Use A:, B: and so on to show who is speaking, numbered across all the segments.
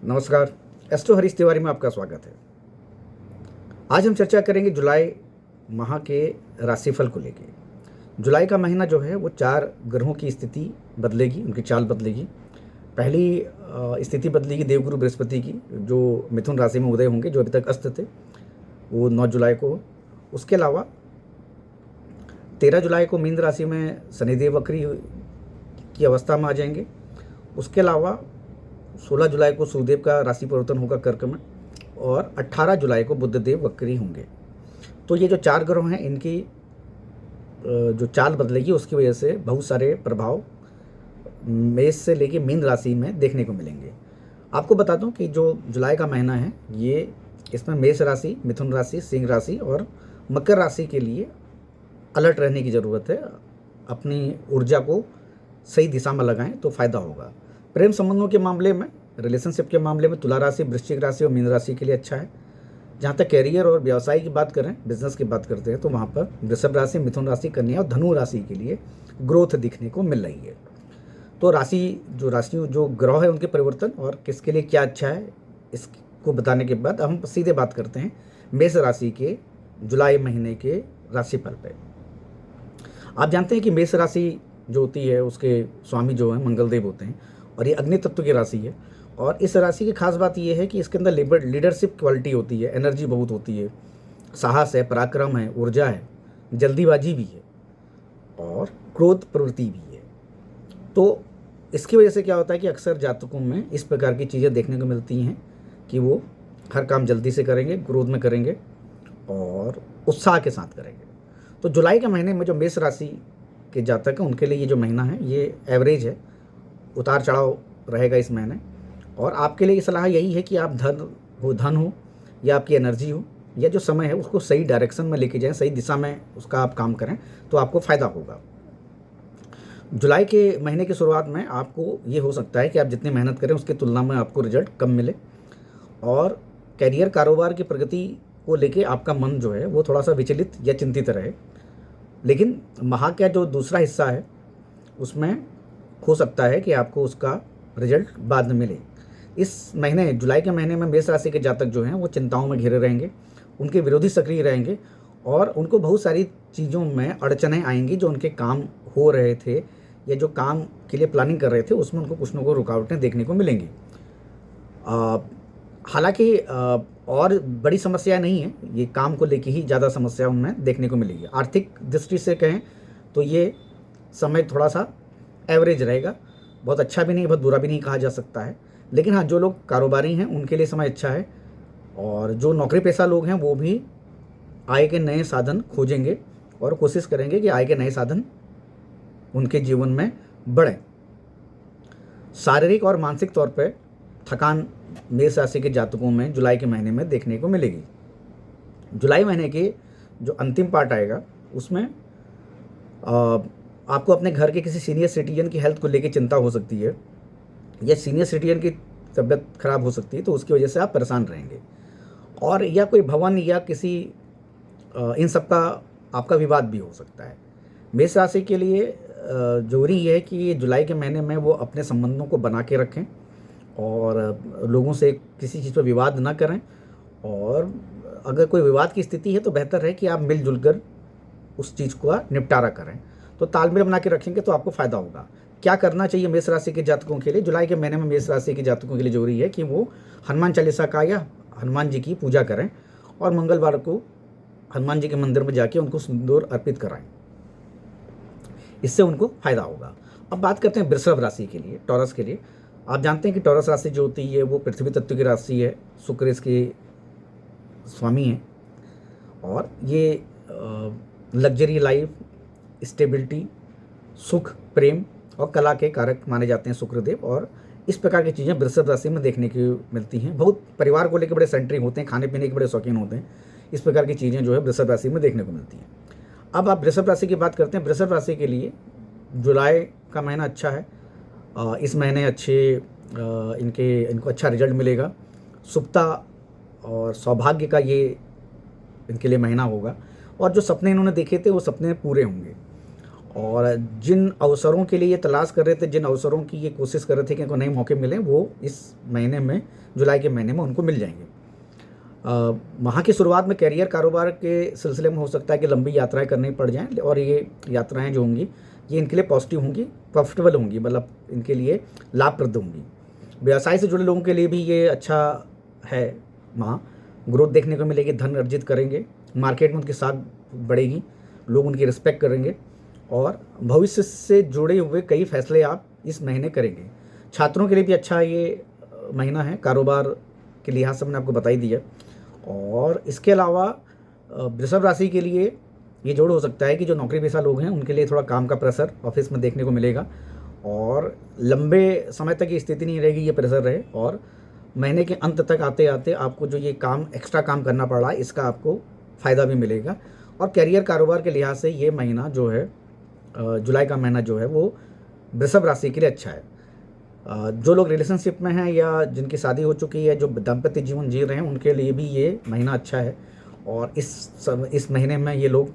A: नमस्कार। एस्ट्रो हरीश तिवारी में आपका स्वागत है। आज हम चर्चा करेंगे जुलाई माह के राशिफल को लेके। जुलाई का महीना जो है वो 4 ग्रहों की स्थिति बदलेगी, उनकी चाल बदलेगी। पहली स्थिति बदलेगी देवगुरु बृहस्पति की, जो मिथुन राशि में उदय होंगे, जो अभी तक अस्त थे, वो 9 जुलाई को। उसके अलावा 13 जुलाई को मीन राशि में शनिदेव वक्री की अवस्था में आ जाएंगे। उसके अलावा 16 जुलाई को सूर्यदेव का राशि परिवर्तन होगा कर्क में, और 18 जुलाई को बुधदेव वक्री होंगे। तो ये जो 4 ग्रह हैं, इनकी जो चाल बदलेगी, उसकी वजह से बहुत सारे प्रभाव मेष से लेके मीन राशि में देखने को मिलेंगे। आपको बता दूं कि जो जुलाई का महीना है, ये इसमें मेष राशि, मिथुन राशि, सिंह राशि और मकर राशि के लिए अलर्ट रहने की ज़रूरत है। अपनी ऊर्जा को सही दिशा में लगाएं तो फ़ायदा होगा। प्रेम संबंधों के मामले में, रिलेशनशिप के मामले में तुला राशि, वृश्चिक राशि और मीन राशि के लिए अच्छा है। जहाँ तक कैरियर और व्यवसाय की बात करें, बिजनेस की बात करते हैं, तो वहाँ पर वृषभ राशि, मिथुन राशि, कन्या और धनु राशि के लिए ग्रोथ दिखने को मिल रही है। तो राशि जो ग्रह है उनके परिवर्तन और किसके लिए क्या अच्छा है, इसको बताने के बाद हम सीधे बात करते हैं मेष राशि के जुलाई महीने के राशिफल पे। आप जानते हैं कि मेष राशि जो होती है, उसके स्वामी जो हैं मंगलदेव होते हैं, और ये अग्नि तत्व की राशि है। और इस राशि की खास बात ये है कि इसके अंदर लीडरशिप क्वालिटी होती है, एनर्जी बहुत होती है, साहस है, पराक्रम है, ऊर्जा है, जल्दीबाजी भी है और क्रोध प्रवृत्ति भी है। तो इसकी वजह से क्या होता है कि अक्सर जातकों में इस प्रकार की चीज़ें देखने को मिलती हैं कि वो हर काम जल्दी से करेंगे, क्रोध में करेंगे और उत्साह के साथ करेंगे। तो जुलाई के महीने में जो मेष राशि के जातक हैं, उनके लिए ये जो महीना है, ये एवरेज है, उतार चढ़ाव रहेगा इस महीने। और आपके लिए सलाह यही है कि आप धन हो या आपकी एनर्जी हो या जो समय है, उसको सही डायरेक्शन में लेके जाएं, सही दिशा में उसका आप काम करें तो आपको फ़ायदा होगा। जुलाई के महीने की शुरुआत में आपको ये हो सकता है कि आप जितनी मेहनत करें उसकी तुलना में आपको रिजल्ट कम मिले, और कैरियर, कारोबार की प्रगति को लेके आपका मन जो है वो थोड़ा सा विचलित या चिंतित रहे। लेकिन माह का जो दूसरा हिस्सा है, उसमें हो सकता है कि आपको उसका रिजल्ट बाद में मिले। इस महीने, जुलाई के महीने में मेष राशि के जातक जो हैं वो चिंताओं में घिरे रहेंगे, उनके विरोधी सक्रिय रहेंगे और उनको बहुत सारी चीज़ों में अड़चनें आएंगी। जो उनके काम हो रहे थे या जो काम के लिए प्लानिंग कर रहे थे, उसमें उनको कुछ न कुछ रुकावटें देखने को मिलेंगी। हालांकि और बड़ी समस्या नहीं है, ये काम को लेके ही ज़्यादा समस्या उनमें देखने को मिलेगी। आर्थिक दृष्टि से कहें तो ये समय थोड़ा सा एवरेज रहेगा, बहुत अच्छा भी नहीं, बहुत बुरा भी नहीं कहा जा सकता है। लेकिन हाँ, जो लोग कारोबारी हैं उनके लिए समय अच्छा है, और जो नौकरी पेशा लोग हैं वो भी आय के नए साधन खोजेंगे और कोशिश करेंगे कि आय के नए साधन उनके जीवन में बढ़ें। शारीरिक और मानसिक तौर पर थकान मेष राशि के जातकों में जुलाई के महीने में देखने को मिलेगी। जुलाई महीने के जो अंतिम पार्ट आएगा, उसमें आपको अपने घर के किसी सीनियर सिटीजन की हेल्थ को लेकर चिंता हो सकती है, या सीनियर सिटीजन की तबीयत खराब हो सकती है, तो उसकी वजह से आप परेशान रहेंगे। और या कोई भवन या किसी इन सब का आपका विवाद भी हो सकता है। मेष राशि के लिए जरूरी है कि जुलाई के महीने में वो अपने संबंधों को बना के रखें और लोगों से किसी चीज़ पर विवाद ना करें, और अगर कोई विवाद की स्थिति है तो बेहतर है कि आप मिलजुल कर उस चीज़ का निपटारा करें। तो तालमेल बना के रखेंगे तो आपको फ़ायदा होगा। क्या करना चाहिए मेष राशि के जातकों के लिए? जुलाई के महीने में मेष राशि के जातकों के लिए जरूरी है कि वो हनुमान चालीसा का या हनुमान जी की पूजा करें, और मंगलवार को हनुमान जी के मंदिर में जाके उनको सिंदूर अर्पित कराएं। इससे उनको फायदा होगा। अब बात करते हैं वृषभ राशि के लिए, टॉरस के लिए। आप जानते हैं कि टॉरस राशि जो होती है वो पृथ्वी तत्व की राशि है, शुक्र इसके स्वामी हैं, और ये लग्जरी लाइफ, स्टेबिलिटी, सुख, प्रेम और कला के कारक माने जाते हैं शुक्रदेव। और इस प्रकार की चीज़ें वृषभ राशि में देखने को मिलती हैं। बहुत परिवार को लेकर बड़े सेंटरिंग होते हैं, खाने पीने के बड़े शौकीन होते हैं। इस प्रकार की चीज़ें जो है वृषभ राशि में देखने को मिलती हैं। अब आप वृषभ राशि की बात करते हैं। वृषभ राशि के लिए जुलाई का महीना अच्छा है। इस महीने इनको अच्छा रिजल्ट मिलेगा। शुभता और सौभाग्य का ये इनके लिए महीना होगा, और जो सपने इन्होंने देखे थे वो सपने पूरे होंगे। और जिन अवसरों के लिए ये तलाश कर रहे थे, जिन अवसरों की ये कोशिश कर रहे थे कि इनको नए मौके मिलें, वो इस महीने में, जुलाई के महीने में उनको मिल जाएंगे। माह की शुरुआत में करियर कारोबार के सिलसिले में हो सकता है कि लंबी यात्राएं करनी पड़ जाएं, और ये यात्राएं जो होंगी ये इनके लिए पॉजिटिव होंगी, प्रॉफिटेबल होंगी, मतलब इनके लिए लाभप्रद होंगी। व्यवसाय से जुड़े लोगों के लिए भी ये अच्छा है माह। ग्रोथ देखने को मिलेगी, धन अर्जित करेंगे, मार्केट में उनकी साख बढ़ेगी, लोग उनकी रिस्पेक्ट करेंगे, और भविष्य से जुड़े हुए कई फैसले आप इस महीने करेंगे। छात्रों के लिए भी अच्छा ये महीना है, कारोबार के लिहाज से मैंने आपको बता ही दिया। और इसके अलावा वृषभ राशि के लिए ये जोड़ हो सकता है कि जो नौकरी पेशा लोग हैं उनके लिए थोड़ा काम का प्रेशर ऑफिस में देखने को मिलेगा, और लंबे समय तक ये स्थिति नहीं रहेगी, ये प्रेशर रहे, और महीने के अंत तक आते आते आपको जो ये काम, एक्स्ट्रा काम करना पड़ रहा है, इसका आपको फ़ायदा भी मिलेगा। और करियर कारोबार के लिहाज से ये महीना जो है, जुलाई का महीना जो है, वो वृषभ राशि के लिए अच्छा है। जो लोग रिलेशनशिप में हैं या जिनकी शादी हो चुकी है, जो दाम्पत्य जीवन जी रहे हैं, उनके लिए भी ये महीना अच्छा है। और इस महीने में ये लोग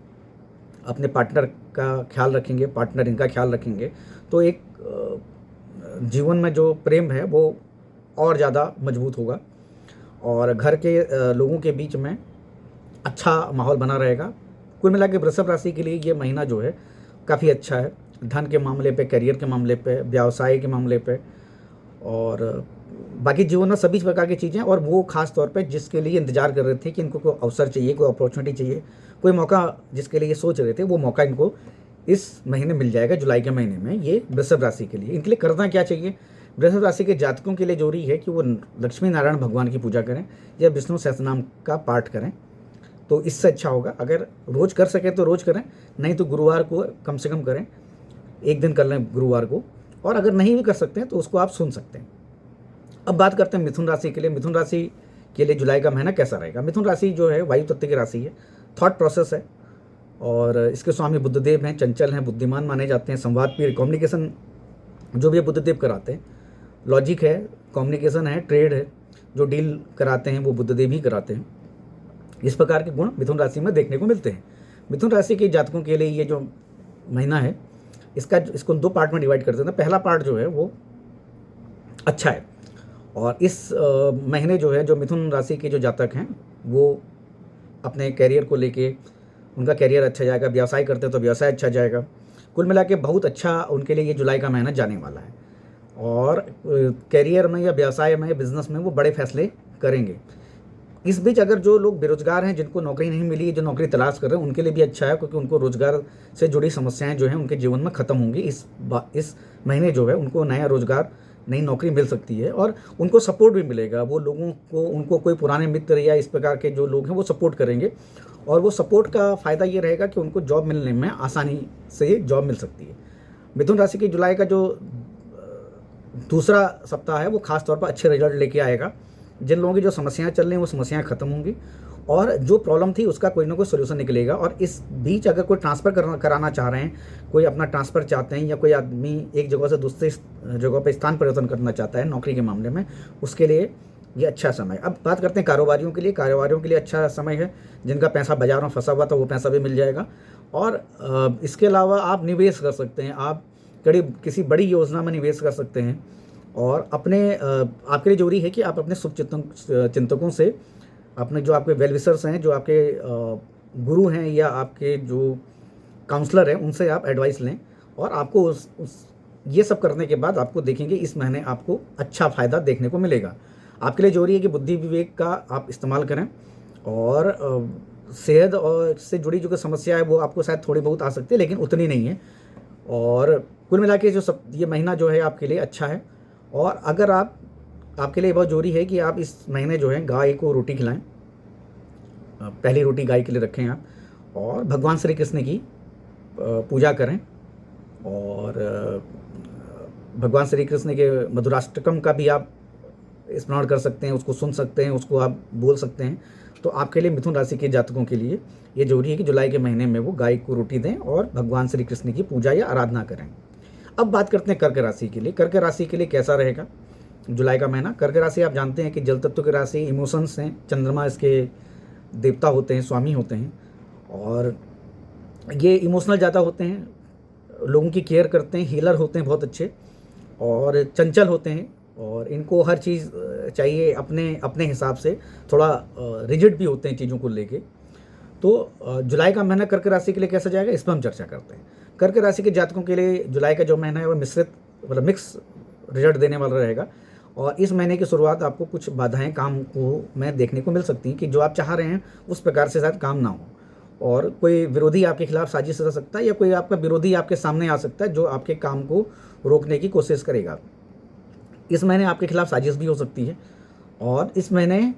A: अपने पार्टनर का ख्याल रखेंगे, पार्टनर इनका ख्याल रखेंगे, तो एक जीवन में जो प्रेम है वो और ज़्यादा मजबूत होगा, और घर के लोगों के बीच में अच्छा माहौल बना रहेगा। कुल मिला के वृषभ राशि के लिए ये महीना जो है काफ़ी अच्छा है, धन के मामले पे, करियर के मामले पे, व्यवसाय के मामले पे, और बाकी जीवन में सभी प्रकार की चीज़ें। और वो खास तौर पे जिसके लिए इंतजार कर रहे थे कि इनको कोई अवसर चाहिए, कोई अपॉर्चुनिटी चाहिए, कोई मौका जिसके लिए ये सोच रहे थे, वो मौका इनको इस महीने मिल जाएगा, जुलाई के महीने में। ये वृषभ राशि के लिए, इनके लिए करना क्या चाहिए? वृषभ राशि के जातकों के लिए जरूरी है कि वो लक्ष्मी नारायण भगवान की पूजा करें या विष्णु सहस्त्रनाम का पाठ करें, तो इससे अच्छा होगा। अगर रोज़ कर सके तो रोज़ करें, नहीं तो गुरुवार को कम से कम करें, एक दिन कर लें गुरुवार को, और अगर नहीं भी कर सकते हैं तो उसको आप सुन सकते हैं। अब बात करते हैं मिथुन राशि के लिए। मिथुन राशि के लिए जुलाई का महीना कैसा रहेगा? मिथुन राशि जो है वायु तत्व की राशि है, थॉट प्रोसेस है, और इसके स्वामी बुद्धदेव हैं, चंचल हैं, बुद्धिमान माने जाते हैं, संवाद प्रिय, कम्युनिकेशन जो भी बुद्धदेव कराते हैं, लॉजिक है, कम्युनिकेशन है, ट्रेड है, जो डील कराते हैं वो बुद्धदेव ही कराते हैं। इस प्रकार के गुण मिथुन राशि में देखने को मिलते हैं। मिथुन राशि के जातकों के लिए ये जो महीना है, इसको 2 पार्ट में डिवाइड करते हैं। पहला पार्ट जो है वो अच्छा है, और इस महीने जो है, जो मिथुन राशि के जो जातक हैं वो अपने कैरियर को लेके, उनका कैरियर अच्छा जाएगा, व्यवसाय करते हैं तो व्यवसाय अच्छा जाएगा। कुल मिला के बहुत अच्छा उनके लिए ये जुलाई का महीना जाने वाला है, और कैरियर में या व्यवसाय में, बिजनेस में वो बड़े फैसले करेंगे। इस बीच अगर जो लोग बेरोजगार हैं, जिनको नौकरी नहीं मिली, जो नौकरी तलाश कर रहे हैं, उनके लिए भी अच्छा है, क्योंकि उनको रोजगार से जुड़ी समस्याएं जो हैं उनके जीवन में ख़त्म होंगी। इस महीने जो है उनको नया रोजगार, नई नौकरी मिल सकती है, और उनको सपोर्ट भी मिलेगा। वो लोगों को, उनको कोई पुराने मित्र या इस प्रकार के जो लोग हैं वो सपोर्ट करेंगे, और वो सपोर्ट का फ़ायदा ये रहेगा कि उनको जॉब मिलने में आसानी से जॉब मिल सकती है। मिथुन राशि की जुलाई का जो दूसरा सप्ताह है वो खास तौर पर अच्छे रिजल्ट लेके आएगा। जिन लोगों की जो समस्याएं चल रही हैं वो समस्याएं खत्म होंगी, और जो प्रॉब्लम थी उसका कोई ना कोई सोल्यूशन निकलेगा। और इस बीच अगर कोई ट्रांसफ़र कराना चाह रहे हैं, कोई अपना ट्रांसफ़र चाहते हैं, या कोई आदमी एक जगह से दूसरी जगह पर स्थान परिवर्तन करना चाहता है नौकरी के मामले में, उसके लिए ये अच्छा समय। अब बात करते हैं कारोबारियों के लिए। कारोबारियों के लिए अच्छा समय है। जिनका पैसा बाजार में फंसा हुआ था वो पैसा भी मिल जाएगा, और इसके अलावा आप निवेश कर सकते हैं, आप किसी बड़ी योजना में निवेश कर सकते हैं। और आपके लिए जरूरी है कि आप अपने शुभ चिंतकों से, अपने जो आपके वेलविशर्स हैं, जो आपके गुरु हैं या आपके जो काउंसलर हैं, उनसे आप एडवाइस लें। और आपको ये सब करने के बाद आपको देखेंगे इस महीने आपको अच्छा फ़ायदा देखने को मिलेगा। आपके लिए जरूरी है कि बुद्धि विवेक का आप इस्तेमाल करें, और सेहत और से जुड़ी जो समस्या है वो आपको शायद थोड़ी बहुत आ सकती है, लेकिन उतनी नहीं है। और कुल मिला के ये महीना जो है आपके लिए अच्छा है। और अगर आपके लिए बहुत ज़रूरी है कि आप इस महीने जो है गाय को रोटी खिलाएं, पहली रोटी गाय के लिए रखें आप, और भगवान श्री कृष्ण की पूजा करें, और भगवान श्री कृष्ण के मधुराष्टकम का भी आप स्मरण कर सकते हैं, उसको सुन सकते हैं, उसको आप बोल सकते हैं। तो आपके लिए, मिथुन राशि के जातकों के लिए ये जरूरी है कि जुलाई के महीने में वो गाय को रोटी दें और भगवान श्री कृष्ण की पूजा या आराधना करें। अब बात करते हैं कर्क राशि के लिए। कर्क राशि के लिए कैसा रहेगा जुलाई का महीना? कर्क राशि आप जानते हैं कि जल तत्व की राशि, इमोशंस हैं, चंद्रमा इसके देवता होते हैं, स्वामी होते हैं, और ये इमोशनल ज़्यादा होते हैं, लोगों की केयर करते हैं, हीलर होते हैं बहुत अच्छे, और चंचल होते हैं, और इनको हर चीज़ चाहिए अपने अपने हिसाब से, थोड़ा रिजिड भी होते हैं चीज़ों को लेके। तो जुलाई का महीना कर्क राशि के लिए कैसा जाएगा, इस पर हम चर्चा करते हैं। कर्क राशि के जातकों के लिए जुलाई का जो महीना है वो मिश्रित मतलब मिक्स रिजल्ट देने वाला रहेगा। और इस महीने की शुरुआत आपको कुछ बाधाएं काम को में देखने को मिल सकती हैं कि जो आप चाह रहे हैं उस प्रकार से शायद काम ना हो, और कोई विरोधी आपके खिलाफ साजिश कर सकता है, या कोई आपका विरोधी आपके सामने आ सकता है जो आपके काम को रोकने की कोशिश करेगा। इस महीने आपके खिलाफ साजिश भी हो सकती है, और इस महीने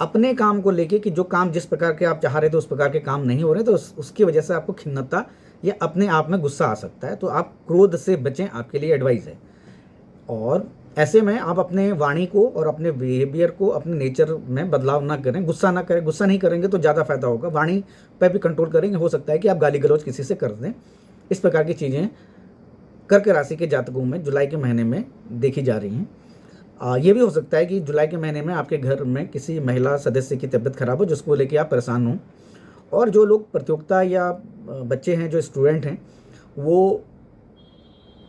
A: अपने काम को लेके कि जो काम जिस प्रकार के आप चाह रहे थे उस प्रकार के काम नहीं हो रहे, तो उसकी वजह से आपको खिन्नता या अपने आप में गुस्सा आ सकता है। तो आप क्रोध से बचें, आपके लिए एडवाइस है। और ऐसे में आप अपने वाणी को और अपने बिहेवियर को, अपने नेचर में बदलाव ना करें, गुस्सा ना करें। गुस्सा नहीं करेंगे तो ज़्यादा फायदा होगा। वाणी पर भी कंट्रोल करेंगे, हो सकता है कि आप गाली गलौज किसी से कर दें। इस प्रकार की चीज़ें कर्क राशि के जातकों में जुलाई के महीने में देखी जा रही हैं। ये भी हो सकता है कि जुलाई के महीने में आपके घर में किसी महिला सदस्य की तबीयत खराब हो, जिसको लेके आप परेशान हों। और जो लोग प्रतियोगिता या बच्चे हैं, जो स्टूडेंट हैं, वो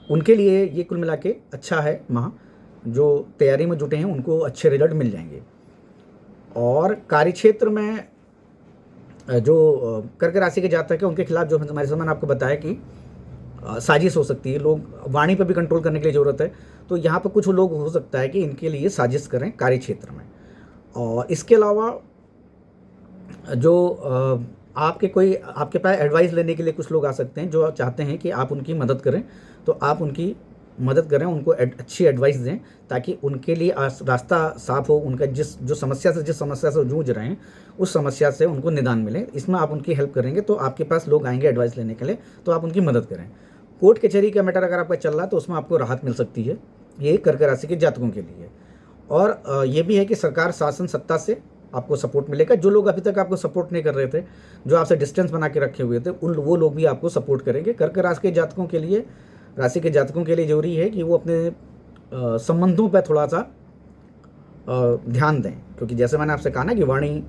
A: उनके लिए ये कुल मिला के अच्छा है माह। जो तैयारी में जुटे हैं उनको अच्छे रिजल्ट मिल जाएंगे। और कार्यक्षेत्र में जो कर्क राशि के जातक हैं उनके खिलाफ जो हमारे समय आपको बताया कि साजिश हो सकती है। लोग वाणी पर भी कंट्रोल करने के लिए ज़रूरत है। तो यहाँ पर कुछ लोग हो सकता है कि इनके लिए साजिश करें कार्यक्षेत्र में। और इसके अलावा जो आपके पास एडवाइस लेने के लिए कुछ लोग आ सकते हैं जो चाहते हैं कि आप उनकी मदद करें, तो आप उनकी मदद करें, उनको अच्छी एडवाइस दें, ताकि उनके लिए रास्ता साफ हो। उनका जिस समस्या से जूझ रहे हैं उस समस्या से उनको निदान मिले। इसमें आप उनकी हेल्प करेंगे तो आपके पास लोग आएंगे एडवाइस लेने के लिए, तो आप उनकी मदद करें। कोर्ट कचहरी का मैटर अगर आपका चल रहा है तो उसमें आपको राहत मिल सकती है। ये कर्क राशि के जातकों के लिए। और ये भी है कि सरकार शासन सत्ता से आपको सपोर्ट मिलेगा। जो लोग अभी तक आपको सपोर्ट नहीं कर रहे थे, जो आपसे डिस्टेंस बना के रखे हुए थे, वो लोग भी आपको सपोर्ट करेंगे। कर्क राशि के जातकों के लिए जरूरी है कि वो अपने संबंधों पर थोड़ा सा ध्यान दें, क्योंकि जैसे मैंने आपसे कहा ना कि वाणी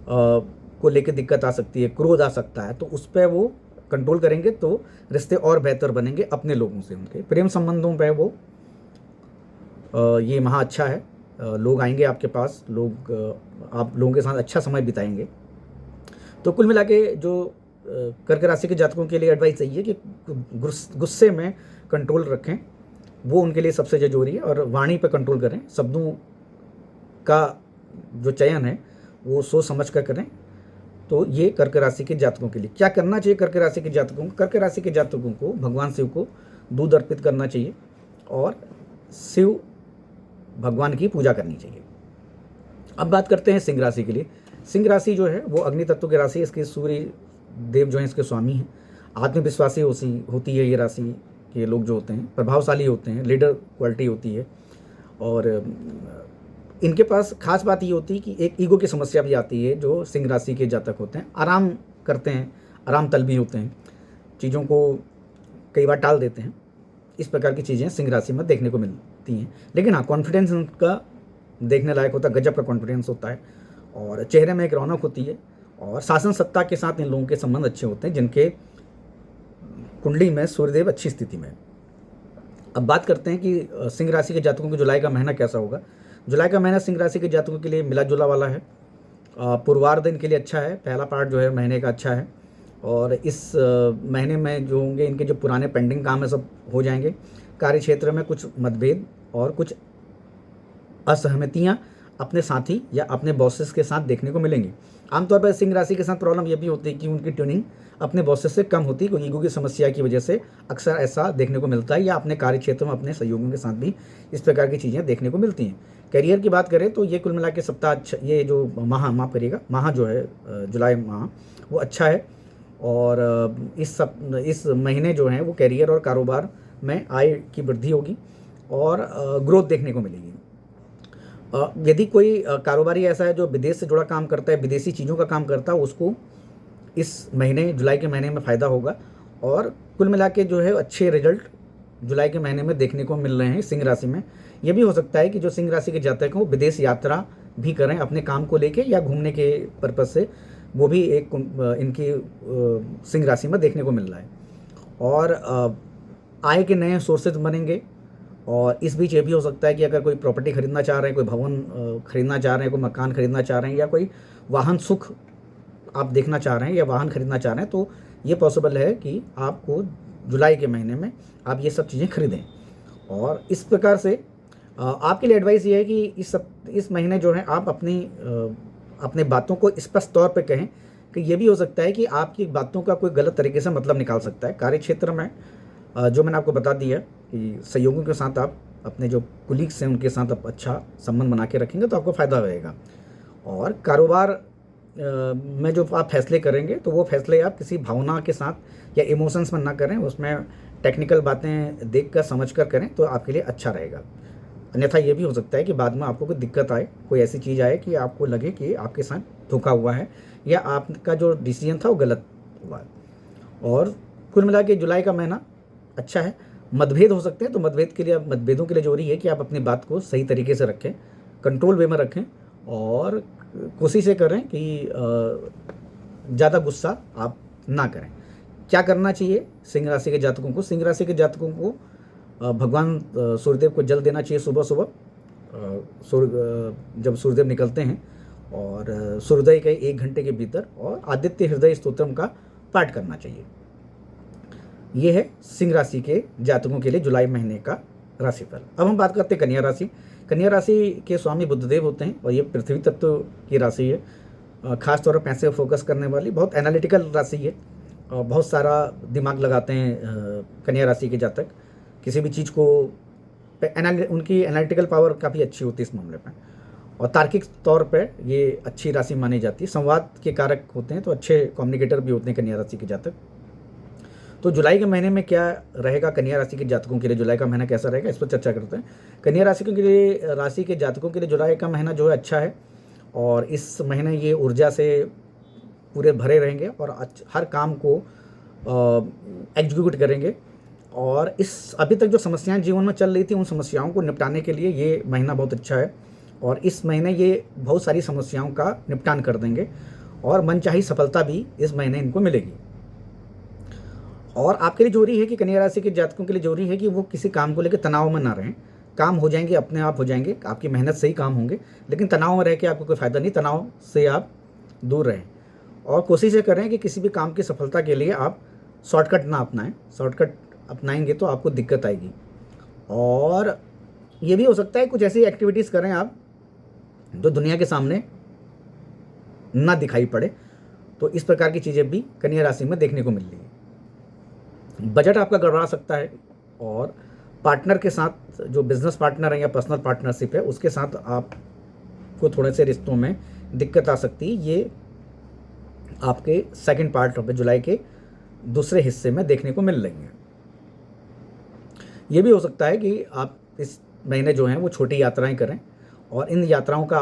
A: को लेकर दिक्कत आ सकती है, क्रोध आ सकता है, तो उस पर वो कंट्रोल करेंगे तो रिश्ते और बेहतर बनेंगे अपने लोगों से। उनके प्रेम संबंधों पे वो ये माह अच्छा है। लोग आएंगे आपके पास, आप लोगों के साथ अच्छा समय बिताएंगे। तो कुल मिला के जो कर्क राशि के जातकों के लिए एडवाइस यही है कि गुस्से में कंट्रोल रखें, वो उनके लिए सबसे जरूरी है। और वाणी पर कंट्रोल करें, शब्दों का जो चयन है वो सोच समझ कर करें। तो ये कर्क राशि के जातकों के लिए क्या करना चाहिए। कर्क राशि के जातकों को भगवान शिव को दूध अर्पित करना चाहिए और शिव भगवान की पूजा करनी चाहिए। अब बात करते हैं सिंह राशि के लिए। सिंह राशि जो है वो अग्नि तत्व की राशि है। इसके सूर्य देव जो हैं इसके स्वामी हैं। आत्मविश्वासी होती है ये राशि के लोग जो होते हैं, प्रभावशाली होते हैं, लीडर क्वालिटी होती है। और इनके पास खास बात ये होती है कि एक ईगो की समस्या भी आती है। जो सिंह राशि के जातक होते हैं आराम करते हैं, आराम तलबी होते हैं, चीज़ों को कई बार टाल देते हैं। इस प्रकार की चीज़ें सिंह राशि में देखने को मिलती हैं। लेकिन हाँ, कॉन्फिडेंस उनका देखने लायक होता है, गजब का कॉन्फिडेंस होता है, और चेहरे में एक रौनक होती है। और शासन सत्ता के साथ इन लोगों के संबंध अच्छे होते हैं जिनके कुंडली में सूर्यदेव अच्छी स्थिति में है। अब बात करते हैं कि सिंह राशि के जातकों को जुलाई का महीना कैसा होगा। जुलाई का महीना सिंह राशि के जातकों के लिए मिला जुला वाला है। पूर्वार्ध इनके लिए अच्छा है, पहला पार्ट जो है महीने का अच्छा है। और इस महीने में जो होंगे इनके जो पुराने पेंडिंग काम है सब हो जाएंगे। कार्य क्षेत्र में कुछ मतभेद और कुछ असहमतियाँ अपने साथी या अपने बॉसेस के साथ देखने को मिलेंगी। आमतौर पर सिंह राशि के साथ प्रॉब्लम ये भी होती है कि उनकी ट्यूनिंग अपने बॉसेस से कम होती है, क्योंकि ईगो की समस्या की वजह से अक्सर ऐसा देखने को मिलता है। या अपने कार्य क्षेत्र में अपने सहयोगियों के साथ भी इस प्रकार की चीज़ें देखने को मिलती हैं। करियर की बात करें तो ये कुल मिला के सप्ताह अच्छा, ये जो माफ करिएगा, माह जो है जुलाई माह वो अच्छा है। और इस महीने जो है वो करियर और कारोबार में आय की वृद्धि होगी और ग्रोथ देखने को मिलेगी। यदि कोई कारोबारी ऐसा है जो विदेश से जुड़ा काम करता है, विदेशी चीज़ों का काम करता है, उसको इस महीने जुलाई के महीने में फ़ायदा होगा। और कुल मिला के जो है अच्छे रिजल्ट जुलाई के महीने में देखने को मिल रहे हैं सिंह राशि में। यह भी हो सकता है कि जो सिंह राशि के जातक हैं वो विदेश यात्रा भी करें अपने काम को लेके या घूमने के पर्पज़ से, वो भी एक इनकी सिंह राशि में देखने को मिल रहा है। और आय के नए सोर्सेज बनेंगे। और इस बीच ये भी हो सकता है कि अगर कोई प्रॉपर्टी खरीदना चाह रहे हैं, कोई भवन खरीदना चाह रहे हैं, कोई मकान खरीदना चाह रहे हैं, या कोई वाहन सुख आप देखना चाह रहे हैं या वाहन खरीदना चाह रहे हैं, तो ये पॉसिबल है कि आपको जुलाई के महीने में आप ये सब चीज़ें खरीदें। और इस प्रकार से आपके लिए एडवाइस ये है कि इस महीने जो है आप अपने बातों को स्पष्ट तौर पे कहें, कि ये भी हो सकता है कि आपकी बातों का कोई गलत तरीके से मतलब निकाल सकता है। कार्य क्षेत्र में जो मैंने आपको बता दिया कि सहयोगियों के साथ आप अपने जो कुलीग्स हैं उनके साथ आप अच्छा संबंध बना के रखेंगे तो आपको फ़ायदा रहेगा। और कारोबार में जो आप फैसले करेंगे तो वो फैसले आप किसी भावना के साथ या इमोशंस में ना करें, उसमें टेक्निकल बातें देख कर समझ कर करें तो आपके लिए अच्छा रहेगा। अन्यथा ये भी हो सकता है कि बाद में आपको कोई दिक्कत आए, कोई ऐसी चीज़ आए कि आपको लगे कि आपके साथ धोखा हुआ है या आपका जो डिसीजन था वो गलत हुआ है। और कुल मिला के जुलाई का महीना अच्छा है। मतभेद हो सकते हैं, तो मतभेदों के लिए जरूरी है कि आप अपनी बात को सही तरीके से रखें, कंट्रोल वे में रखें, और कोशिश ये करें कि ज़्यादा गुस्सा आप ना करें। क्या करना चाहिए सिंह राशि के जातकों को? सिंह राशि के जातकों को भगवान सूर्यदेव को जल देना चाहिए सुबह सुबह, जब सूर्यदेव निकलते हैं, और सूर्योदय के 1 घंटे के भीतर, और आदित्य हृदय स्तोत्रम का पाठ करना चाहिए। ये है सिंह राशि के जातकों के लिए जुलाई महीने का राशिफल। अब हम बात करते हैं कन्या राशि। कन्या राशि के स्वामी बुधदेव होते हैं और ये पृथ्वी तत्व की राशि है। खास तौर पर पैसे पर फोकस करने वाली बहुत एनालिटिकल राशि है, और बहुत सारा दिमाग लगाते हैं कन्या राशि के जातक। किसी भी चीज़ को उनकी एनालिटिकल पावर काफ़ी अच्छी होती है इस मामले में, और तार्किक तौर पे ये अच्छी राशि मानी जाती है। संवाद के कारक होते हैं, तो अच्छे कम्युनिकेटर भी होते हैं कन्या राशि के जातक। तो जुलाई के महीने में क्या रहेगा कन्या राशि के जातकों के लिए? जुलाई का महीना कैसा रहेगा, इस पर चर्चा करते हैं। कन्या राशि के जातकों के लिए जुलाई का महीना जो है अच्छा है, और इस महीने ये ऊर्जा से पूरे भरे रहेंगे और हर काम को एग्जीक्यूट करेंगे। और इस अभी तक जो समस्याएं जीवन में चल रही थी, उन समस्याओं को निपटाने के लिए ये महीना बहुत अच्छा है, और इस महीने ये बहुत सारी समस्याओं का निपटान कर देंगे, और मनचाही सफलता भी इस महीने इनको मिलेगी। और आपके लिए जरूरी है कि कन्या राशि के जातकों के लिए जरूरी है कि वो किसी काम को लेकर तनाव में ना रहें। काम हो जाएंगे, अपने आप हो जाएंगे, आपकी मेहनत से ही काम होंगे, लेकिन तनाव में रह के आपको कोई फ़ायदा नहीं। तनाव से आप दूर रहें, और कोशिश ये करें कि किसी भी काम की सफलता के लिए आप शॉर्टकट ना अपनाएं। शॉर्टकट अपनाएंगे तो आपको दिक्कत आएगी। और ये भी हो सकता है कुछ ऐसी एक्टिविटीज़ करें आप जो दुनिया के सामने ना दिखाई पड़े, तो इस प्रकार की चीज़ें भी कन्या राशि में देखने को मिल रही है। बजट आपका गड़बड़ा सकता है, और पार्टनर के साथ, जो बिजनेस पार्टनर है या पर्सनल पार्टनरशिप है, उसके साथ आपको थोड़े से रिश्तों में दिक्कत आ सकती है। ये आपके सेकंड पार्ट ऑफ जुलाई के दूसरे हिस्से में देखने को मिल रही है। ये भी हो सकता है कि आप इस महीने जो हैं वो छोटी यात्राएं करें, और इन यात्राओं का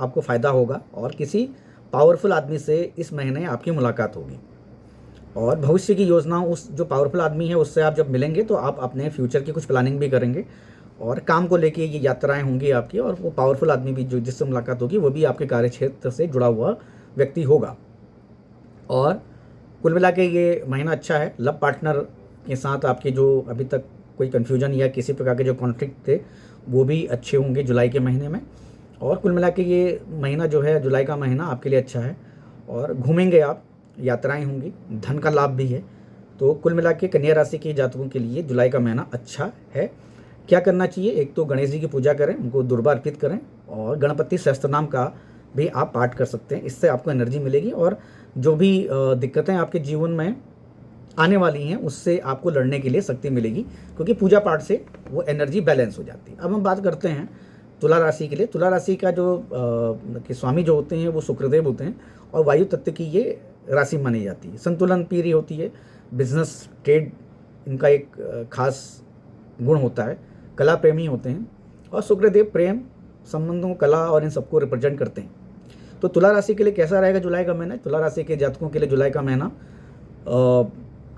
A: आपको फ़ायदा होगा, और किसी पावरफुल आदमी से इस महीने आपकी मुलाकात होगी। और भविष्य की योजनाओं, उस जो पावरफुल आदमी है उससे आप जब मिलेंगे तो आप अपने फ्यूचर की कुछ प्लानिंग भी करेंगे, और काम को लेके ये यात्राएं होंगी आपकी, और वो पावरफुल आदमी भी जो जिससे मुलाकात होगी वो भी आपके कार्य क्षेत्र से जुड़ा हुआ व्यक्ति होगा। और कुल मिला के ये महीना अच्छा है। लव पार्टनर के साथ आपके जो अभी तक कोई कन्फ्यूजन या किसी प्रकार के जो कॉन्फ्लिक्ट थे वो भी अच्छे होंगे जुलाई के महीने में। और कुल मिला के ये महीना जो है, जुलाई का महीना आपके लिए अच्छा है, और घूमेंगे आप, यात्राएं होंगी, धन का लाभ भी है। तो कुल मिला के कन्या राशि के जातकों के लिए जुलाई का महीना अच्छा है। क्या करना चाहिए? एक तो गणेश जी की पूजा करें, उनको दुर्वा अर्पित करें, और गणपति सहस्त्रनाम का भी आप पाठ कर सकते हैं। इससे आपको एनर्जी मिलेगी, और जो भी दिक्कतें आपके जीवन में आने वाली हैं उससे आपको लड़ने के लिए शक्ति मिलेगी, क्योंकि पूजा पाठ से वो एनर्जी बैलेंस हो जाती है। अब हम बात करते हैं तुला राशि के लिए। तुला राशि का जो के स्वामी जो होते हैं वो शुक्रदेव होते हैं, और वायु तत्व की ये राशि मानी जाती है। संतुलन प्रिय होती है, बिजनेस ट्रेड इनका एक खास गुण होता है, कला प्रेमी होते हैं, और शुक्रदेव प्रेम संबंधों, कला और इन सबको रिप्रेजेंट करते हैं। तो तुला राशि के लिए कैसा रहेगा जुलाई का महीना? तुला राशि के जातकों के लिए जुलाई का महीना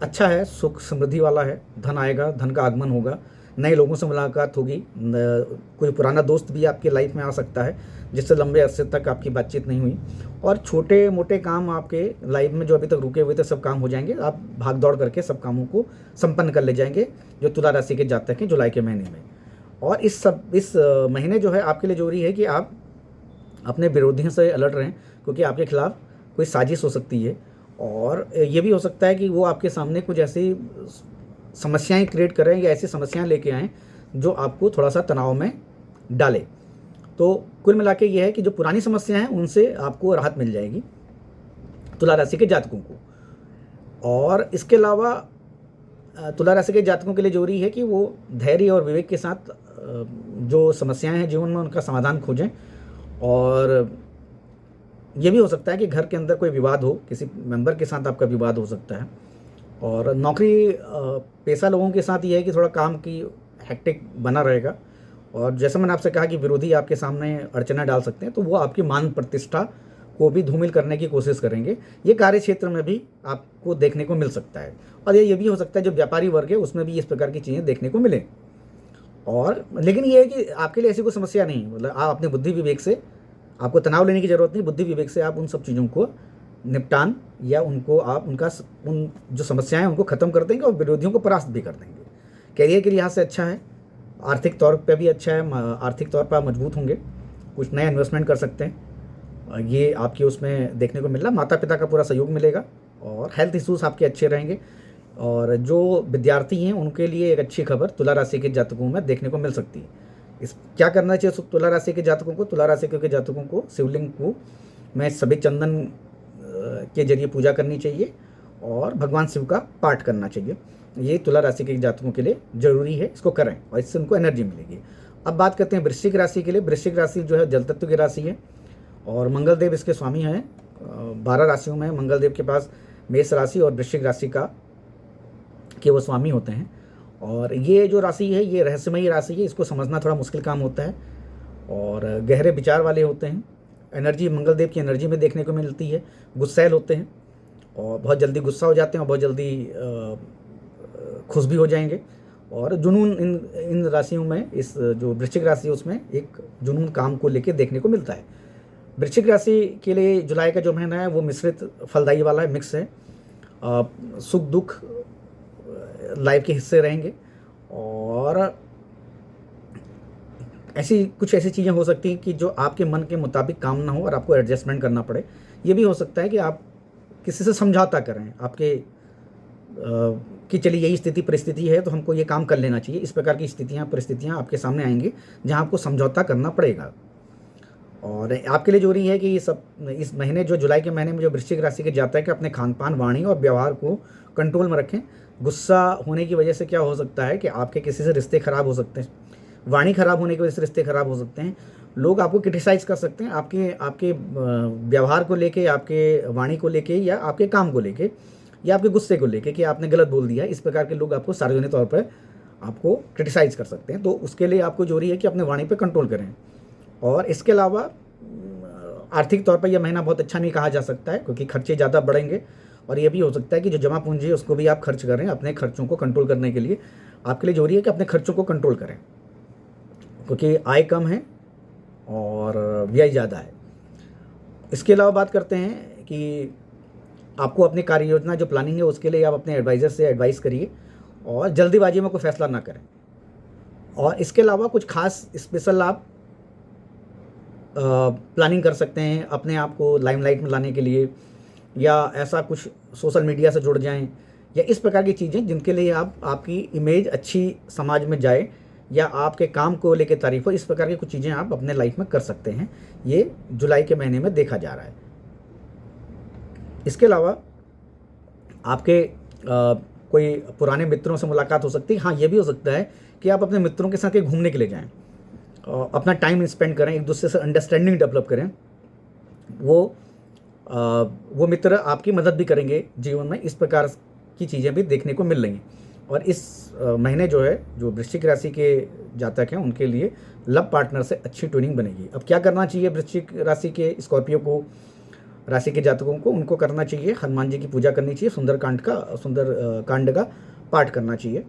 A: अच्छा है, सुख समृद्धि वाला है, धन आएगा, धन का आगमन होगा, नए लोगों से मुलाकात होगी, कोई पुराना दोस्त भी आपकी लाइफ में आ सकता है जिससे लंबे अरसे तक आपकी बातचीत नहीं हुई, और छोटे मोटे काम आपके लाइफ में जो अभी तक रुके हुए थे सब काम हो जाएंगे। आप भाग दौड़ करके सब कामों को संपन्न कर ले जाएंगे जो तुला राशि के जातक हैं जुलाई के महीने में। और इस महीने जो है आपके लिए जरूरी है कि आप अपने विरोधियों से अलर्ट रहें, क्योंकि आपके खिलाफ कोई साजिश हो सकती है, और ये भी हो सकता है कि वो आपके सामने कुछ ऐसी समस्याएं क्रिएट करें या ऐसी समस्याएं लेके आएँ जो आपको थोड़ा सा तनाव में डाले। तो कुल मिला के ये है कि जो पुरानी समस्याएं हैं उनसे आपको राहत मिल जाएगी तुला राशि के जातकों को। और इसके अलावा तुला राशि के जातकों के लिए जरूरी है कि वो धैर्य और विवेक के साथ जो समस्याएं हैं जीवन में उनका समाधान खोजें। और ये भी हो सकता है कि घर के अंदर कोई विवाद हो, किसी मेंबर के साथ आपका विवाद हो सकता है। और नौकरी पेशा लोगों के साथ ये है कि थोड़ा काम की हेक्टिक बना रहेगा, और जैसा मैंने आपसे कहा कि विरोधी आपके सामने अड़चना डाल सकते हैं, तो वो आपकी मान प्रतिष्ठा को भी धूमिल करने की कोशिश करेंगे। ये कार्य क्षेत्र में भी आपको देखने को मिल सकता है, और ये भी हो सकता है जो व्यापारी वर्ग है उसमें भी इस प्रकार की चीज़ें देखने को मिलें। और लेकिन ये है कि आपके लिए ऐसी कोई समस्या नहीं, मतलब आप अपने बुद्धि विवेक से, आपको तनाव लेने की ज़रूरत नहीं, बुद्धि विवेक से आप उन सब चीज़ों को निपटान या उनको आप उन जो समस्याएं हैं उनको ख़त्म कर देंगे और विरोधियों को परास्त भी कर देंगे। कैरियर के लिहाज से अच्छा है, आर्थिक तौर पे भी अच्छा है, आर्थिक तौर पर आप मजबूत होंगे, कुछ नया इन्वेस्टमेंट कर सकते हैं, ये आपके उसमें देखने को मिल रहा। माता पिता का पूरा सहयोग मिलेगा, और हेल्थ इश्यूज़ आपके अच्छे रहेंगे। और जो विद्यार्थी हैं उनके लिए एक अच्छी खबर तुला राशि के जातकों में देखने को मिल सकती है। क्या करना चाहिए तुला राशि के जातकों को? तुला राशि के जातकों को शिवलिंग को में सभी चंदन के जरिए पूजा करनी चाहिए और भगवान शिव का पाठ करना चाहिए। ये तुला राशि के जातकों के लिए जरूरी है, इसको करें और इससे उनको एनर्जी मिलेगी। अब बात करते हैं वृश्चिक राशि के लिए। वृश्चिक राशि जो है जल तत्व की राशि है, और मंगल देव इसके स्वामी हैं। 12 राशियों में मंगल देव के पास मेष राशि और वृश्चिक राशि के वो स्वामी होते हैं। और ये जो राशि है ये रहस्यमयी राशि है, इसको समझना थोड़ा मुश्किल काम होता है, और गहरे विचार वाले होते हैं। एनर्जी मंगल देव की एनर्जी में देखने को मिलती है। गुस्सैल होते हैं और बहुत जल्दी गुस्सा हो जाते हैं और बहुत जल्दी खुश भी हो जाएंगे। और जुनून इन राशियों में, इस जो वृश्चिक राशि है उसमें एक जुनून काम को लेकर देखने को मिलता है। वृश्चिक राशि के लिए जुलाई का जो महीना है वो मिश्रित फलदायी वाला है, मिक्स है। सुख दुख लाइफ के हिस्से रहेंगे, और कुछ ऐसी चीज़ें हो सकती हैं कि जो आपके मन के मुताबिक काम ना हो और आपको एडजस्टमेंट करना पड़े। ये भी हो सकता है कि आप किसी से समझौता करें, आपके कि चलिए यही स्थिति परिस्थिति है तो हमको ये काम कर लेना चाहिए। इस प्रकार की परिस्थितियाँ आपके सामने आएंगी जहाँ आपको समझौता करना पड़ेगा। और आपके लिए जरूरी है कि इस महीने जो जुलाई के महीने में जो वृश्चिक राशि के जातक है अपने खान पान, वाणी और व्यवहार को कंट्रोल में रखें। गुस्सा होने की वजह से क्या हो सकता है कि आपके किसी से रिश्ते खराब हो सकते हैं, वाणी खराब होने की वजह से रिश्ते खराब हो सकते हैं। लोग आपको क्रिटिसाइज कर सकते हैं आपके व्यवहार को लेके, आपके वाणी को लेके, या आपके काम को लेके, या आपके गुस्से को लेके कि आपने गलत बोल दिया। इस प्रकार के लोग आपको सार्वजनिक तौर पर आपको क्रिटिसाइज कर सकते हैं। तो उसके लिए आपको जरूरी है कि अपने वाणी पर कंट्रोल करें। और इसके अलावा आर्थिक तौर पर यह महीना बहुत अच्छा नहीं कहा जा सकता है, क्योंकि खर्चे ज़्यादा बढ़ेंगे, और ये भी हो सकता है कि जो जमा पूंजी है उसको भी आप खर्च करें। अपने खर्चों को कंट्रोल करने के लिए आपके लिए जरूरी है कि अपने खर्चों को कंट्रोल करें, क्योंकि आय कम है और व्यय ज़्यादा है। इसके अलावा बात करते हैं कि आपको अपनी कार्य योजना जो प्लानिंग है उसके लिए आप अपने एडवाइज़र से एडवाइस करिए और जल्दीबाजी में कोई फैसला ना करें। और इसके अलावा कुछ खास स्पेशल आप प्लानिंग कर सकते हैं अपने आप को लाइमलाइट में लाने के लिए, या ऐसा कुछ सोशल मीडिया से जुड़ जाएं, या इस प्रकार की चीज़ें जिनके लिए आपकी इमेज अच्छी समाज में जाए, या आपके काम को लेकर तारीफ हो। इस प्रकार की कुछ चीज़ें आप अपने लाइफ में कर सकते हैं। ये जुलाई के महीने में देखा जा रहा है। इसके अलावा आपके कोई पुराने मित्रों से मुलाकात हो सकती है। हाँ, ये भी हो सकता है कि आप अपने मित्रों के साथ कहीं घूमने के लिए जाएं, अपना टाइम स्पेंड करें, एक दूसरे से अंडरस्टैंडिंग डेवलप करें। वो मित्र आपकी मदद भी करेंगे जीवन में। इस प्रकार की चीज़ें भी देखने को मिल रही हैं। और इस महीने जो है जो वृश्चिक राशि के जातक हैं उनके लिए लव पार्टनर से अच्छी ट्यूनिंग बनेगी। अब क्या करना चाहिए वृश्चिक राशि के स्कॉर्पियो को, राशि के जातकों को? उनको करना चाहिए हनुमान जी की पूजा करनी चाहिए, सुंदर कांड का पाठ करना चाहिए।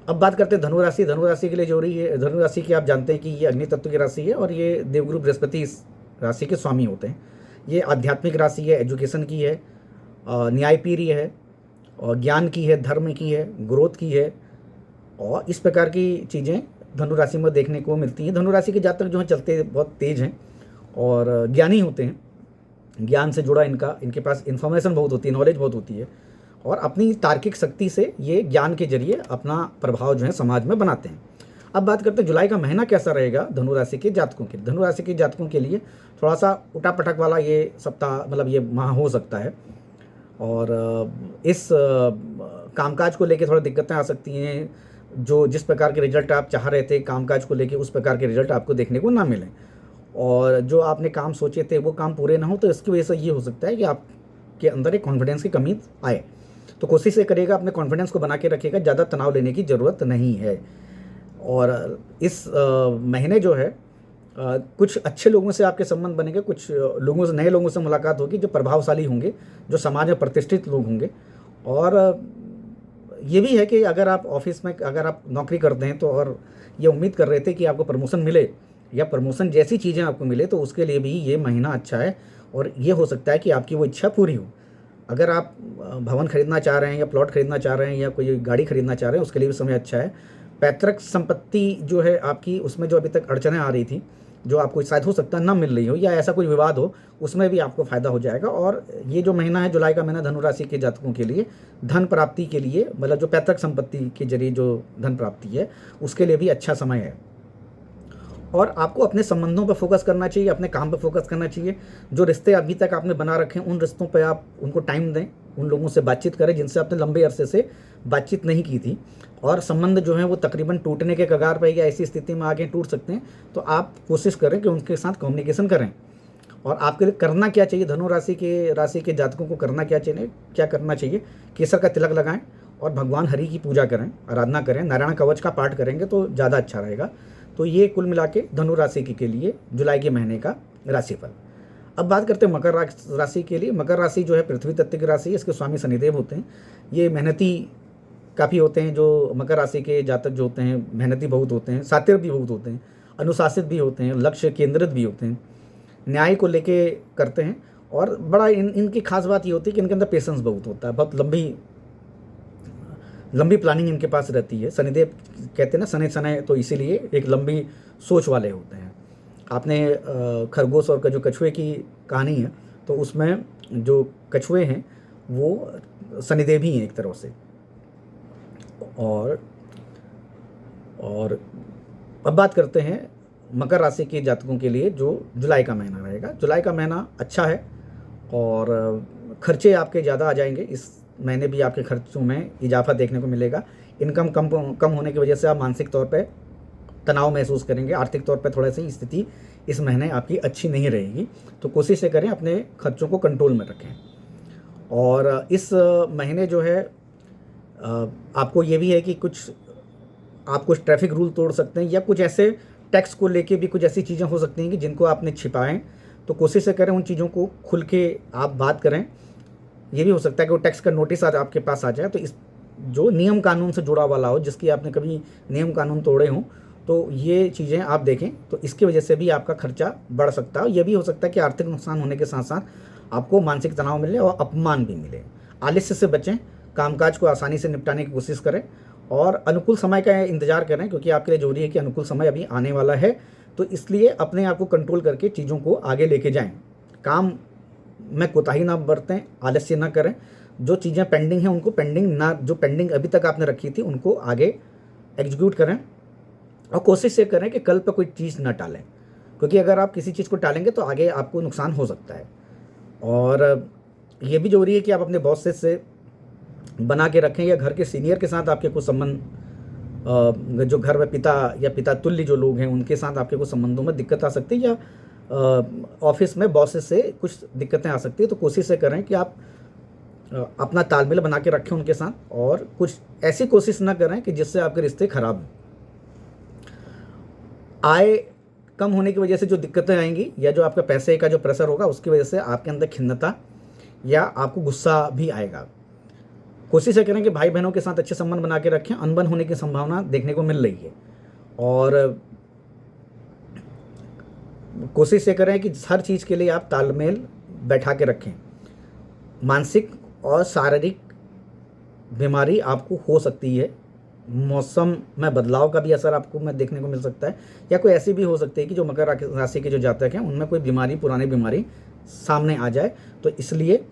A: अब बात करते हैं धनु राशि। धनु राशि के लिए जो रही है, धनु राशि की आप जानते हैं कि ये अग्नि तत्व की राशि है और ये देवगुरु बृहस्पति इस राशि के स्वामी होते हैं। ये आध्यात्मिक राशि है, एजुकेशन की है, न्यायप्रिय है और ज्ञान की है, धर्म की है, ग्रोथ की है और इस प्रकार की चीज़ें धनु राशि में देखने को मिलती हैं। धनु राशि के जातक जो हैं चलते बहुत तेज हैं और ज्ञानी होते हैं। ज्ञान से जुड़ा इनके पास इन्फॉर्मेशन बहुत होती है, नॉलेज बहुत होती है और अपनी तार्किक शक्ति से ये ज्ञान के जरिए अपना प्रभाव जो है समाज में बनाते हैं। अब बात करते हैं जुलाई का महीना कैसा रहेगा धनु राशि के जातकों के। धनु राशि के जातकों के लिए थोड़ा सा उठापटक वाला ये सप्ताह, मतलब ये माह हो सकता है और इस कामकाज को लेके थोड़ा दिक्कतें आ सकती हैं। जिस प्रकार के रिजल्ट आप चाह रहे थे कामकाज को लेके, उस प्रकार के रिजल्ट आपको देखने को ना मिलें और जो आपने काम सोचे थे वो काम पूरे ना हो, तो इसकी वजह से ये हो सकता है कि आपके अंदर एक कॉन्फिडेंस की कमी आए। तो कोशिश ये करिएगा अपने कॉन्फिडेंस को बना के रखिएगा, ज़्यादा तनाव लेने की ज़रूरत नहीं है। और इस महीने जो है कुछ अच्छे लोगों से आपके संबंध बनेंगे, कुछ लोगों से, नए लोगों से मुलाकात होगी जो प्रभावशाली होंगे, जो समाज में प्रतिष्ठित लोग होंगे। और ये भी है कि अगर आप ऑफिस में अगर आप नौकरी करते हैं तो और ये उम्मीद कर रहे थे कि आपको प्रमोशन मिले या प्रमोशन जैसी चीज़ें आपको मिले, तो उसके लिए भी ये महीना अच्छा है और ये हो सकता है कि आपकी वो इच्छा पूरी हो। अगर आप भवन खरीदना चाह रहे हैं या प्लॉट खरीदना चाह रहे हैं या कोई गाड़ी खरीदना चाह रहे हैं, उसके लिए भी समय अच्छा है। पैतृक संपत्ति जो है आपकी, उसमें जो अभी तक अड़चनें आ रही थी, जो आपको शायद हो सकता है ना मिल रही हो या ऐसा कोई विवाद हो, उसमें भी आपको फ़ायदा हो जाएगा। और ये जो महीना है जुलाई का महीना धनु राशि के जातकों के लिए धन प्राप्ति के लिए, मतलब जो पैतृक संपत्ति के जरिए जो धन प्राप्ति है उसके लिए भी अच्छा समय है। और आपको अपने संबंधों पर फोकस करना चाहिए, अपने काम पर फोकस करना चाहिए। जो रिश्ते अभी तक आपने बना रखे हैं उन रिश्तों पर आप उनको टाइम दें, उन लोगों से बातचीत करें जिनसे आपने लंबे अरसे से बातचीत नहीं की थी और संबंध जो है वो तकरीबन टूटने के कगार पर या ऐसी स्थिति में आगे टूट सकते हैं। तो आप कोशिश करें कि उनके साथ कम्युनिकेशन करें। और आपके लिए करना क्या चाहिए, धनु राशि के जातकों को करना क्या करना चाहिए, केसर का तिलक लगाएं और भगवान हरि की पूजा करें, आराधना करें, नारायण कवच का पाठ करेंगे तो ज़्यादा अच्छा रहेगा। तो ये कुल मिला के धनु राशि के लिए जुलाई के महीने का राशिफल। अब बात करते हैं मकर राशि के लिए। मकर राशि जो है पृथ्वी तत्व की राशि है, इसके स्वामी शनिदेव होते हैं। ये मेहनती काफ़ी होते हैं। जो मकर राशि के जातक जो होते हैं मेहनती बहुत होते हैं, सातिर भी बहुत होते हैं, अनुशासित भी होते हैं, लक्ष्य केंद्रित भी होते हैं, न्याय को लेके करते हैं। और बड़ा इनकी खास बात ये होती है कि इनके अंदर पेशेंस बहुत होता है, बहुत लंबी प्लानिंग इनके पास रहती है। शनिदेव कहते हैं ना सने सने, तो इसीलिए एक लंबी सोच वाले होते हैं। आपने खरगोश और जो कछुए की कहानी है तो उसमें जो कछुए हैं वो शनिदेव ही हैं एक तरह से। और अब बात करते हैं मकर राशि के जातकों के लिए जो जुलाई का महीना रहेगा। जुलाई का महीना अच्छा है और खर्चे आपके ज़्यादा आ जाएंगे। इस महीने भी आपके खर्चों में इजाफा देखने को मिलेगा। इनकम कम होने की वजह से आप मानसिक तौर पे तनाव महसूस करेंगे। आर्थिक तौर पे थोड़ा सी स्थिति इस महीने आपकी अच्छी नहीं रहेगी, तो कोशिश ये करें अपने खर्चों को कंट्रोल में रखें। और इस महीने जो है आपको ये भी है कि आप कुछ ट्रैफिक रूल तोड़ सकते हैं या कुछ ऐसे टैक्स को लेके भी कुछ ऐसी चीज़ें हो सकती हैं कि जिनको आपने छिपाएं, तो कोशिश करें उन चीज़ों को खुल के आप बात करें। ये भी हो सकता है कि वो टैक्स का नोटिस आज आपके पास आ जाए, तो इस जो नियम कानून से जुड़ा वाला हो, जिसकी आपने कभी नियम कानून तोड़े हों, तो ये चीज़ें आप देखें, तो इसकी वजह से भी आपका खर्चा बढ़ सकता है। ये भी हो सकता है कि आर्थिक नुकसान होने के साथ साथ आपको मानसिक तनाव मिले और अपमान भी मिले। आलस्य से बचें, कामकाज को आसानी से निपटाने की कोशिश करें और अनुकूल समय का इंतजार करें, क्योंकि आपके लिए जरूरी है कि अनुकूल समय अभी आने वाला है। तो इसलिए अपने आप को कंट्रोल करके चीज़ों को आगे लेके जाएं। काम में कोताही ना बरतें, आलस्य ना करें। जो चीज़ें पेंडिंग हैं उनको जो पेंडिंग अभी तक आपने रखी थी उनको आगे एग्जीक्यूट करें और कोशिश ये करें कि कल पर कोई चीज़ ना टालें, क्योंकि अगर आप किसी चीज़ को टालेंगे तो आगे आपको नुकसान हो सकता है। और ये भी जरूरी है कि आप अपने बॉस से बना के रखें या घर के सीनियर के साथ आपके कुछ संबंध, जो घर में पिता तुल्य जो लोग हैं उनके साथ आपके कुछ संबंधों में दिक्कत आ सकती है या ऑफिस में बॉसेस से कुछ दिक्कतें आ सकती है। तो कोशिश ये करें कि आप अपना तालमेल बना के रखें उनके साथ और कुछ ऐसी कोशिश ना करें कि जिससे आपके रिश्ते खराब हों। आय कम होने की वजह से जो दिक्कतें आएंगी या जो आपका पैसे का जो प्रेशर होगा उसकी वजह से आपके अंदर खिन्नता या आपको गुस्सा भी आएगा। कोशिश करें कि भाई बहनों के साथ अच्छे संबंध बना के रखें, अनबन होने की संभावना देखने को मिल रही है। और कोशिश ये करें कि हर चीज़ के लिए आप तालमेल बैठा के रखें। मानसिक और शारीरिक बीमारी आपको हो सकती है, मौसम में बदलाव का भी असर आपको में देखने को मिल सकता है, या कोई ऐसी भी हो सकती है कि जो मकर राशि के जो जातक हैं उनमें कोई बीमारी, पुरानी बीमारी सामने आ जाए। तो इसलिए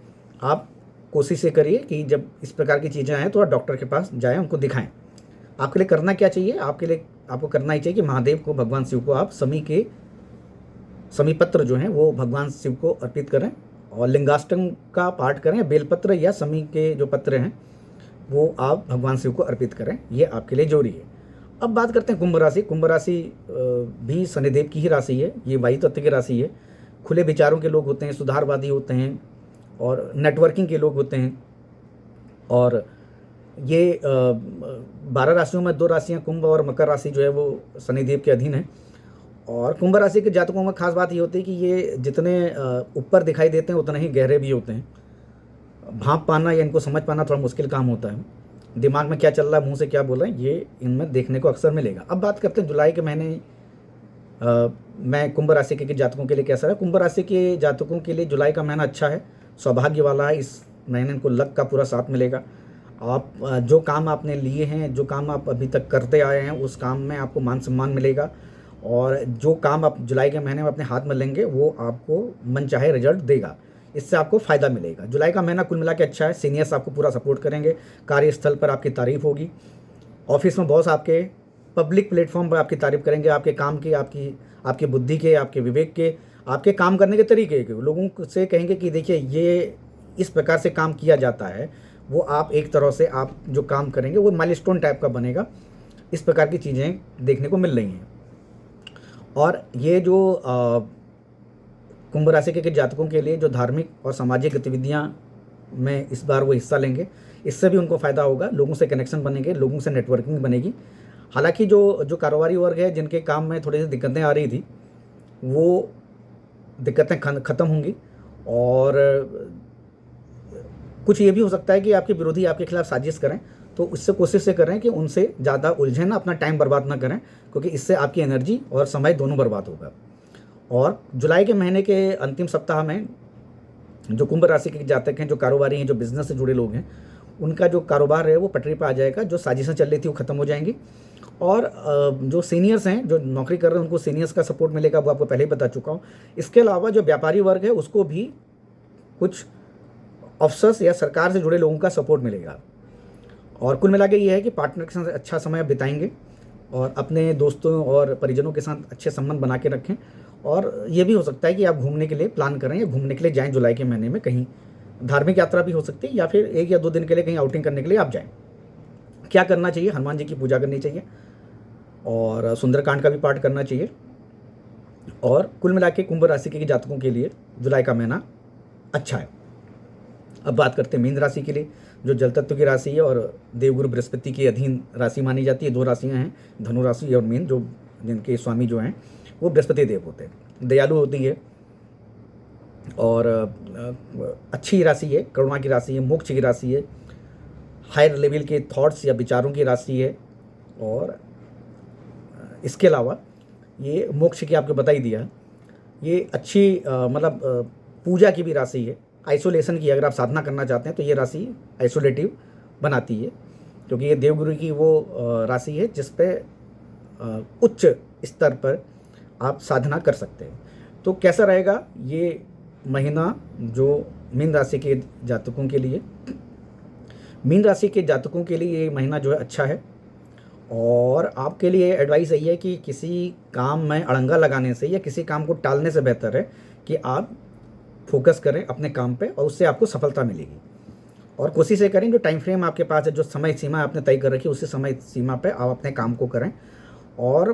A: आप कोशिश ये करिए कि जब इस प्रकार की चीज़ें आएँ तो आप डॉक्टर के पास जाएँ, उनको दिखाएं। आपके लिए करना क्या चाहिए? आपको करना ही चाहिए कि महादेव को, भगवान शिव को आप समी पत्र जो हैं वो भगवान शिव को अर्पित करें, और लिंगाष्टक का पाठ करें। बेलपत्र या समी के जो पत्र हैं वो आप भगवान शिव को अर्पित करें, ये आपके लिए जरूरी है। अब बात करते हैं कुंभ राशि। कुंभ राशि भी शनिदेव की ही राशि है, ये वायु तत्व की राशि है। खुले विचारों के लोग होते हैं, सुधारवादी होते हैं और नेटवर्किंग के लोग होते हैं। और ये 12 राशियों में 2 राशियाँ कुंभ और मकर राशि जो है वो शनिदेव के अधीन है। और कुंभ राशि के जातकों में खास बात ये होती है कि ये जितने ऊपर दिखाई देते हैं उतने ही गहरे भी होते हैं। भांप पाना या इनको समझ पाना थोड़ा मुश्किल काम होता है। दिमाग में क्या चल रहा है, मुंह से क्या बोल रहे हैं, ये इनमें देखने को अक्सर मिलेगा। अब बात करते हैं जुलाई के महीने में कुंभ राशि के जातकों के लिए कैसा है। कुंभ राशि के जातकों के लिए जुलाई का महीना अच्छा है, सौभाग्य वाला है। इस महीने इनको लक का पूरा साथ मिलेगा। आप जो काम आपने लिए हैं, जो काम आप अभी तक करते आए हैं, उस काम में आपको मान सम्मान मिलेगा। और जो काम आप जुलाई के महीने में अपने हाथ में लेंगे वो आपको मनचाहे रिजल्ट देगा, इससे आपको फ़ायदा मिलेगा। जुलाई का महीना कुल मिला के अच्छा है। सीनियर्स आपको पूरा सपोर्ट करेंगे, कार्यस्थल पर आपकी तारीफ होगी, ऑफिस में बॉस आपके, पब्लिक प्लेटफॉर्म पर आपकी तारीफ करेंगे, आपके काम की, आपकी बुद्धि के, आपके विवेक के, आपके काम करने के तरीके के। लोगों से कहेंगे कि देखिए ये इस प्रकार से काम किया जाता है, वो आप एक तरह से आप जो काम करेंगे वो माइलस्टोन टाइप का बनेगा। इस प्रकार की चीज़ें देखने को मिल रही हैं। और ये जो कुंभ राशि के जातकों के लिए जो धार्मिक और सामाजिक गतिविधियां में इस बार वो हिस्सा लेंगे, इससे भी उनको फ़ायदा होगा। लोगों से कनेक्शन बनेंगे, लोगों से नेटवर्किंग बनेगी। हालांकि जो कारोबारी वर्ग है, जिनके काम में थोड़ी सी दिक्कतें आ रही थी, वो दिक्कतें ख़त्म होंगी। और कुछ ये भी हो सकता है कि आपके विरोधी आपके खिलाफ साजिश करें, तो उससे कोशिश से करें कि उनसे ज़्यादा उलझे ना, अपना टाइम बर्बाद ना करें, क्योंकि इससे आपकी एनर्जी और समय दोनों बर्बाद होगा। और जुलाई के महीने के अंतिम सप्ताह में जो कुंभ राशि के जातक हैं, जो कारोबारी हैं, जो बिजनेस से जुड़े लोग हैं, उनका जो कारोबार है वो पटरी पर आ जाएगा। जो साजिशें चल रही थी वो ख़त्म हो जाएंगी। और जो सीनियर्स हैं, जो नौकरी कर रहे हैं, उनको सीनियर्स का सपोर्ट मिलेगा, वो आपको पहले ही बता चुका हूँ। इसके अलावा जो व्यापारी वर्ग है उसको भी कुछ अफसर्स या सरकार से जुड़े लोगों का सपोर्ट मिलेगा। और कुल मिला के ये है कि पार्टनर के साथ अच्छा समय बिताएंगे और अपने दोस्तों और परिजनों के साथ अच्छे संबंध बना के रखें। और ये भी हो सकता है कि आप घूमने के लिए प्लान करें या घूमने के लिए जाएं जुलाई के महीने में। कहीं धार्मिक यात्रा भी हो सकती है, या फिर 1 या 2 दिन के लिए कहीं आउटिंग करने के लिए आप जाएं। क्या करना चाहिए? हनुमान जी की पूजा करनी चाहिए और सुंदरकांड का भी पाठ करना चाहिए। और कुल मिला के कुंभ राशि के जातकों के लिए जुलाई का महीना अच्छा है। अब बात करते हैं मीन राशि के लिए, जो जल तत्व की राशि है और देवगुरु बृहस्पति के अधीन राशि मानी जाती है। 2 राशियां हैं, धनु राशि और मीन, जो जिनके स्वामी जो हैं वो बृहस्पति देव होते हैं। दयालु होती है और अच्छी राशि है, करुणा की राशि है, मोक्ष की राशि है, हायर लेवल के थॉट्स या विचारों की राशि है। और इसके अलावा ये मोक्ष की आपको बता ही दिया, ये अच्छी मतलब पूजा की भी राशि है। आइसोलेशन की अगर आप साधना करना चाहते हैं तो ये राशि आइसोलेटिव बनाती है, क्योंकि ये देवगुरु की वो राशि है जिस पे उच्च स्तर पर आप साधना कर सकते हैं। तो कैसा रहेगा ये महीना जो मीन राशि के जातकों के लिए? मीन राशि के जातकों के लिए ये महीना जो है अच्छा है। और आपके लिए एडवाइस यही है कि किसी काम में अड़ंगा लगाने से या किसी काम को टालने से बेहतर है कि आप फोकस करें अपने काम पे, और उससे आपको सफलता मिलेगी। और कोशिश ये करें जो टाइम फ्रेम आपके पास है, जो समय सीमा आपने तय कर रखी है, उसी समय सीमा पे आप अपने काम को करें। और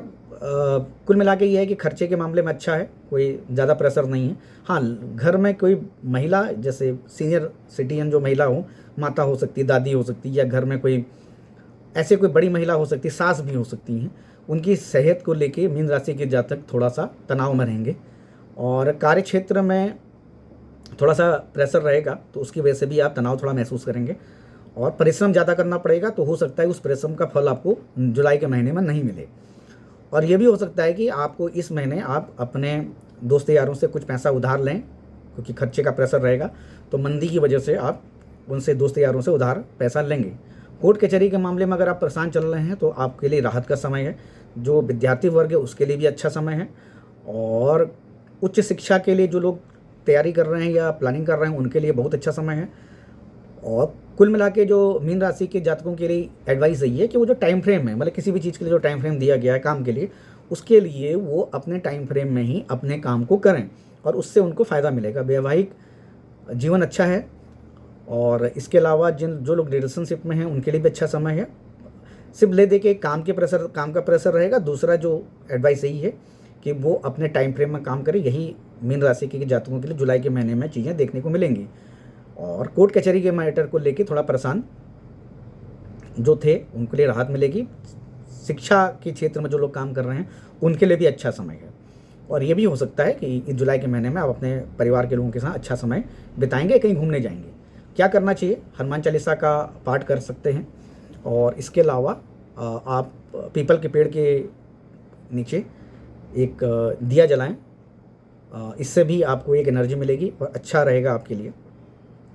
A: कुल मिला के ये है कि खर्चे के मामले में अच्छा है, कोई ज़्यादा प्रेशर नहीं है। हाँ, घर में कोई महिला, जैसे सीनियर सिटीजन जो महिला हो, माता हो सकती है, दादी हो सकती है, या घर में कोई ऐसे कोई बड़ी महिला हो सकती है, सास भी हो सकती हैं, उनकी सेहत को लेके मीन राशि के जातक थोड़ा सा तनाव में रहेंगे। और कार्य क्षेत्र में थोड़ा सा प्रेशर रहेगा, तो उसकी वजह से भी आप तनाव थोड़ा महसूस करेंगे। और परिश्रम ज़्यादा करना पड़ेगा, तो हो सकता है उस परिश्रम का फल आपको जुलाई के महीने में नहीं मिले। और ये भी हो सकता है कि आपको इस महीने आप अपने दोस्त यारों से कुछ पैसा उधार लें, क्योंकि खर्चे का प्रेशर रहेगा, तो मंदी की वजह से आप उनसे दोस्त यारों से उधार पैसा लेंगे। कोर्ट कचहरी के मामले में अगर आप परेशान चल रहे हैं तो आपके लिए राहत का समय है। जो विद्यार्थी वर्ग है उसके लिए भी अच्छा समय है, और उच्च शिक्षा के लिए जो लोग तैयारी कर रहे हैं या प्लानिंग कर रहे हैं उनके लिए बहुत अच्छा समय है। और कुल मिला के जो मीन राशि के जातकों के लिए एडवाइस यही है कि वो जो टाइम फ्रेम है, मतलब किसी भी चीज़ के लिए जो टाइम फ्रेम दिया गया है काम के लिए, उसके लिए वो अपने टाइम फ्रेम में ही अपने काम को करें और उससे उनको फ़ायदा मिलेगा। वैवाहिक जीवन अच्छा है, और इसके अलावा जो लोग रिलेशनशिप में हैं उनके लिए भी अच्छा समय है। सिर्फ ले दे के काम का प्रेशर रहेगा। दूसरा जो एडवाइस यही है कि वो अपने टाइम फ्रेम में काम करें। यही मीन राशि के जातकों के लिए जुलाई के महीने में चीज़ें देखने को मिलेंगी। और कोर्ट कचहरी के मैटर को लेके थोड़ा परेशान जो थे उनके लिए राहत मिलेगी। शिक्षा के क्षेत्र में जो लोग काम कर रहे हैं उनके लिए भी अच्छा समय है। और ये भी हो सकता है कि इस जुलाई के महीने में आप अपने परिवार के लोगों के साथ अच्छा समय बिताएंगे, कहीं घूमने जाएंगे। क्या करना चाहिए? हनुमान चालीसा का पाठ कर सकते हैं, और इसके अलावा आप पीपल के पेड़ के नीचे एक दिया जलाएं। इससे भी आपको एक एनर्जी मिलेगी और अच्छा रहेगा आपके लिए।